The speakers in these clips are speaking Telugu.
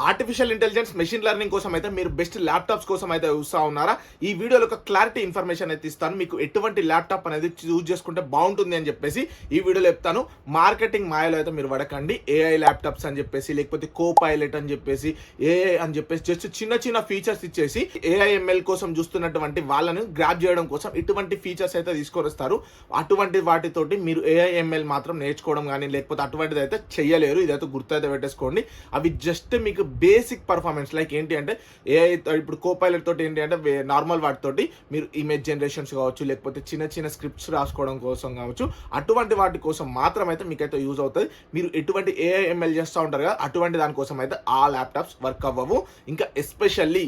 ఆర్టిఫిషియల్ ఇంటెలిజెన్స్ మెషిన్ లెర్నింగ్ కోసం అయితే మీరు బెస్ట్ ల్యాప్టాప్స్ కోసం అయితే చూస్తా ఉన్నారా? ఈ వీడియోలో ఒక క్లారిటీ ఇన్ఫర్మేషన్ అయితే ఇస్తాను. మీకు ఎటువంటి ల్యాప్టాప్ అనేది చూస్ చేసుకుంటే బాగుంటుంది అని చెప్పేసి ఈ వీడియోలో చెప్తాను. మార్కెటింగ్ మాయలో అయితే మీరు పడకండి. ఏఐ ల్యాప్టాప్స్ అని చెప్పేసి, లేకపోతే కో పైలట్ అని చెప్పేసి, ఏఐ అని చెప్పేసి జస్ట్ చిన్న చిన్న ఫీచర్స్ ఇచ్చేసి ఏఐఎంఎల్ కోసం చూస్తున్నటువంటి వాళ్ళని గ్రాప్ చేయడం కోసం ఇటువంటి ఫీచర్స్ అయితే తీసుకొని వస్తారు. అటువంటి వాటితోటి మీరు ఏఐఎంఎల్ మాత్రం నేర్చుకోవడం కానీ లేకపోతే అటువంటిది అయితే చెయ్యలేరు. ఇదైతే గుర్తయితే పెట్టేసుకోండి. అవి జస్ట్ మీకు బేసిక్ పర్ఫార్మెన్స్ లైక్ ఏంటి అంటే ఏఐ ఇప్పుడు కో పైలట్ తోటి ఏంటి అంటే నార్మల్ వాటితోటి మీరు ఇమేజ్ జనరేషన్స్ కావచ్చు, లేకపోతే చిన్న చిన్న స్క్రిప్ట్స్ రాసుకోవడం కోసం కావచ్చు, అటువంటి వాటి కోసం మాత్రం అయితే మీకైతే యూజ్ అవుతుంది. మీరు ఎటువంటి ఏఐఎంఎల్ చేస్తూ ఉంటారు కదా, అటువంటి దానికోసం అయితే ఆ ల్యాప్టాప్స్ వర్క్ అవ్వవు. ఇంకా ఎస్పెషల్లీ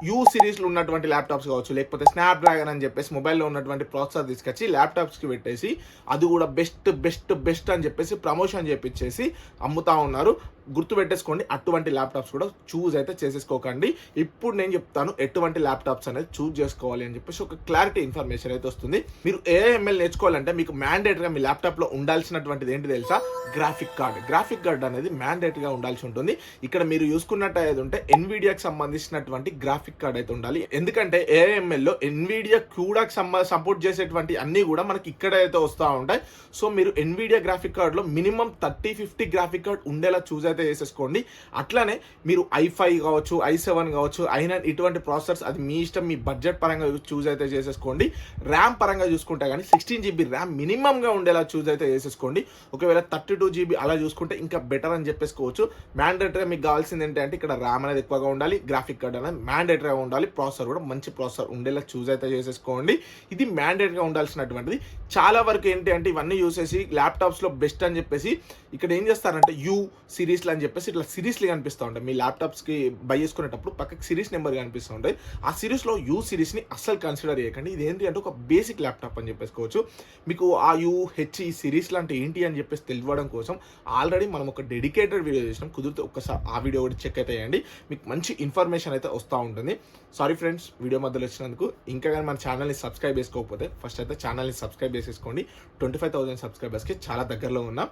యూ సిరీస్లో ఉన్నటువంటి ల్యాప్టాప్స్ కావచ్చు, లేకపోతే స్నాప్ డ్రాగన్ అని చెప్పేసి మొబైల్లో ఉన్నటువంటి ప్రాసెసర్ తీసుకొచ్చి ల్యాప్టాప్స్కి పెట్టేసి అది కూడా బెస్ట్ అని చెప్పేసి ప్రమోషన్ చేపించేసి అమ్ముతా ఉన్నారు. గుర్తు పెట్టేసుకోండి, అటువంటి ల్యాప్టాప్స్ కూడా చూజ్ అయితే చేసేసుకోకండి. ఇప్పుడు నేను చెప్తాను ఎటువంటి ల్యాప్టాప్స్ అనేది చూజ్ చేసుకోవాలి అని చెప్పేసి ఒక క్లారిటీ ఇన్ఫర్మేషన్ అయితే వస్తుంది. మీరు ఏఐఎంఎల్ నేర్చుకోవాలంటే మీకు మ్యాండేటరీగా మీ ల్యాప్టాప్లో ఉండాల్సినటువంటిది ఏంటి తెలుసా? గ్రాఫిక్ కార్డ్ అనేది మ్యాండేటరీగా ఉండాల్సి ఉంటుంది. ఇక్కడ మీరు చూసుకున్నట్టు అయితే ఉంటే ఎన్విడియాకి సంబంధించినటువంటి గ్రాఫిక్ కార్డ్ అయితే ఉండాలి. ఎందుకంటే ఏఐఎంఎల్లో ఎన్విడియా కూడా సపోర్ట్ చేసేటువంటి అన్ని కూడా మనకి ఇక్కడ అయితే వస్తూ ఉంటాయి. సో మీరు ఎన్విడియా గ్రాఫిక్ కార్డ్లో మినిమం 30-50 గ్రాఫిక్ కార్డ్ ఉండేలా చూజ్ అయితే చేసేసుకోండి. అట్లానే మీరు i5 కావచ్చు, i7 కావచ్చు, i9 ఇటువంటి ప్రాసెసర్స్ అది మీ ఇష్టం, మీ బడ్జెట్ పరంగా చూజ్ అయితే చేసేసుకోండి. ర్యామ్ పరంగా చూసుకుంటే కానీ 16 GB ర్యామ్ మినిమంగా ఉండేలా చూజ్ అయితే చేసేసుకోండి. ఒకవేళ 32 GB అలా చూసుకుంటే ఇంకా బెటర్ అని చెప్పేసుకోవచ్చు. మ్యాండేటరీగా మీకు కావాల్సింది ఏంటంటే ఇక్కడ ర్యామ్ అనేది ఎక్కువగా ఉండాలి, గ్రాఫిక్ కార్డ్ అనేది మ్యాండేటరీగా ఉండాలి, ప్రాసెసర్ కూడా మంచి ప్రాసెసర్ ఉండేలా చూజ్ అయితే చేసేసుకోండి. ఇది మ్యాండేటరీగా ఉండాల్సినటువంటిది. చాలా వరకు ఏంటి అంటే ఇవన్నీ యూజ్ చేసి ల్యాప్టాప్స్లో బెస్ట్ అని చెప్పేసి ఇక్కడ ఏం చేస్తారంటే యూ సిరీస్లు అని చెప్పేసి ఇట్లా సిరీస్లు కనిపిస్తూ ఉంటాయి. మీ ల్యాప్టాప్స్కి బై చేసుకునేటప్పుడు పక్కకి సిరీస్ నెంబర్ కనిపిస్తూ ఉంటాయి. ఆ సిరీస్లో యూ సిరీస్ని అస్సలు కన్సిడర్ చేయకండి. ఇది ఏంటి అంటే ఒక బేసిక్ ల్యాప్టాప్ అని చెప్పేసుకోవచ్చు. మీకు ఆ యూహెచ్ఈ సిరీస్లు అంటే ఏంటి అని చెప్పేసి తెలియడం కోసం ఆల్రెడీ మనం ఒక డెడికేటెడ్ వీడియో చేసినాం. కుదిరితే ఒక్కసారి ఆ వీడియో కూడా చెక్ అయితే చేయండి. మీకు మంచి ఇన్ఫర్మేషన్ అయితే వస్తూ ఉంటుంది. సారీ ఫ్రెండ్స్, వీడియో మధ్యలో వచ్చినందుకు. ఇంకా కానీ మన ఛానల్ని సబ్స్క్రైబ్ చేసుకోకపోతే ఫస్ట్ అయితే ఛానల్ని సబ్స్క్రైబ్ చేసేసుకోండి. 25,000 సబ్స్క్రైబర్స్కి చాలా దగ్గరలో ఉన్నా.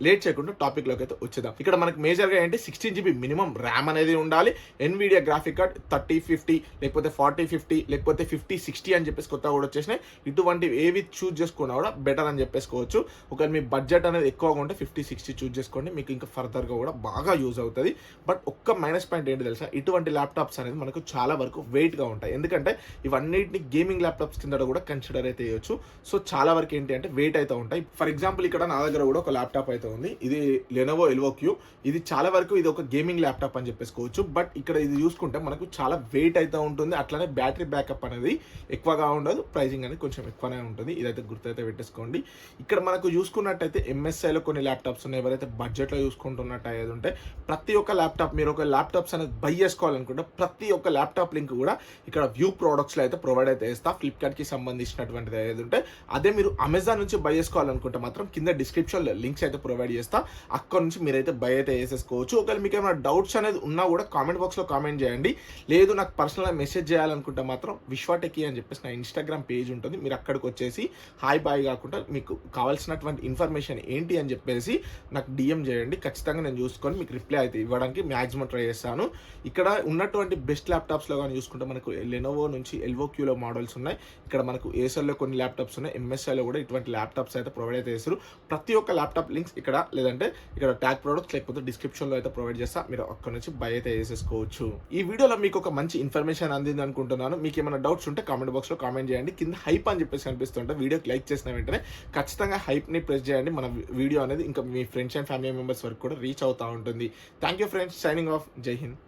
లేట్ చేయకుండా టాపిక్లోకి అయితే వచ్చేద్దాం. ఇక్కడ మనకి మేజర్గా ఏంటి 16 GB మినిమం ర్యామ్ అనేది ఉండాలి. ఎన్విడియా గ్రాఫిక్ కార్డ్ 3050 లేకపోతే 4050 లేకపోతే 5060 అని చెప్పేసి కొత్తగా కూడా వచ్చేసినాయి. ఇటువంటి ఏవి చూజ్ చేసుకున్నా కూడా బెటర్ అని చెప్పేసుకోవచ్చు. ఒకవేళ మీ బడ్జెట్ అనేది ఎక్కువగా ఉంటే 5060 చూజ్ చేసుకోండి, మీకు ఇంకా ఫర్దర్గా కూడా బాగా యూజ్ అవుతుంది. బట్ ఒక్క మైనస్ పాయింట్ ఏంటి తెలుసా? ఇటువంటి ల్యాప్టాప్స్ అనేది మనకు చాలా వరకు వెయిట్గా ఉంటాయి. ఎందుకంటే ఇవన్నిటిని గేమింగ్ ల్యాప్టాప్స్ కింద కూడా కన్సిడర్ అయితే చేయొచ్చు. సో చాలా వరకు ఏంటి అంటే వెయిట్ అయితే ఉంటాయి. ఫర్ ఎగ్జాంపుల్ ఇక్కడ నా దగ్గర కూడా ఒక ల్యాప్టాప్ అయితే ఉంది. ఇది లెనోవో ఎల్వోక్యూ. ఇది చాలా వరకు ఇది ఒక గేమింగ్ ల్యాప్టాప్ అని చెప్పేసుకోవచ్చు. బట్ ఇక్కడ ఇది చూసుకుంటే మనకు చాలా వెయిట్ అయితే ఉంటుంది. అట్లనే బ్యాటరీ బ్యాకప్ అనేది ఎక్కువగా ఉండదు, ప్రైజింగ్ అనేది కొంచెం ఎక్కువనే ఉంటుంది. ఇదైతే గుర్తయితే పెట్టేసుకోండి. ఇక్కడ మనకు చూసుకున్నట్టయితే ఎంఎస్ఐలో కొన్ని ల్యాప్టాప్స్ ఉన్నాయి. ఎవరైతే బడ్జెట్లో చూసుకుంటున్నట్టు అయ్యేది ఉంటే ప్రతి ఒక్క ల్యాప్టాప్ మీరు ఒక ల్యాప్టాప్స్ అనేది బై చేసుకోవాలనుకుంటే ప్రతి ఒక్క ల్యాప్టాప్ లింక్ కూడా ఇక్కడ వ్యూ ప్రోడక్ట్స్లో అయితే ప్రొవైడ్ అయితే చేస్తా. ఫ్లిప్కార్ట్కి సంబంధించినటువంటిది ఏది ఉంటే అదే మీరు అమెజాన్ నుంచి బై చేసుకోవాలనుకుంటే మాత్రం కింద డిస్క్రిప్షన్లో లింక్స్ అయితే ప్రొవైడ్ చేస్తా. అక్కడ నుంచి మీరైతే బై అయితే వేసేసుకోవచ్చు. ఒకవేళ మీకు ఏమైనా డౌట్స్ అనేది ఉన్నా కూడా కామెంట్ బాక్స్లో కామెంట్ చేయండి. లేదు నాకు పర్సనల్గా మెసేజ్ చేయాలనుకుంటే మాత్రం విశ్వటెకి అని చెప్పేసి నా ఇన్స్టాగ్రామ్ పేజ్ ఉంటుంది. మీరు అక్కడికి వచ్చేసి హాయ్ బాయ్ కాకుండా మీకు కావాల్సినటువంటి ఇన్ఫర్మేషన్ ఏంటి అని చెప్పేసి నాకు డిఎం చేయండి. ఖచ్చితంగా నేను చూసుకొని మీకు రిప్లై అయితే ఇవ్వడానికి మ్యాక్సిమం ట్రై చేస్తాను. ఇక్కడ ఉన్నటువంటి బెస్ట్ ల్యాప్టాప్స్లో కానీ చూసుకుంటే మనకు లెనోవో నుంచి ఎల్వోక్యూలో మోడల్స్ ఉన్నాయి. ఇక్కడ మనకు ఏసర్లో కొన్ని ల్యాప్టాప్స్ ఉన్నాయి. ఎంఎస్ఐలో కూడా ఇటువంటి ల్యాప్టాప్స్ అయితే ప్రొవైడ్ అయితే చేస్తారు. ప్రతి ఒక్క ల్యాప్టాప్ లింక్స్ ఇక్కడ లేదంటే ఇక్కడ ట్యాగ్ ప్రొడక్ట్స్ లేకపోతే డిస్క్రిప్షన్లో అయితే ప్రొవైడ్ చేస్తా. మీరు అక్కడ నుంచి బై అయితే చేసేసుకోవచ్చు. ఈ వీడియోలో మీకు ఒక మంచి ఇన్ఫర్మేషన్ అందింది అనుకుంటున్నాను. మీకు ఏమైనా డౌట్స్ ఉంటే కామెంట్ బాక్స్లో కామెంట్ చేయండి. కింద హైప్ అని చెప్పేసి కనిపిస్తుంటే వీడియోకి లైక్ చేసిన వెంటనే ఖచ్చితంగా హైప్ని ప్రెస్ చేయండి. మన వీడియో అనేది ఇంకా మీ ఫ్రెండ్స్ అండ్ ఫ్యామిలీ మెంబర్స్ వరకు కూడా రీచ్ అవుతూ ఉంటుంది. Thank you friends, signing off. జై హింద్.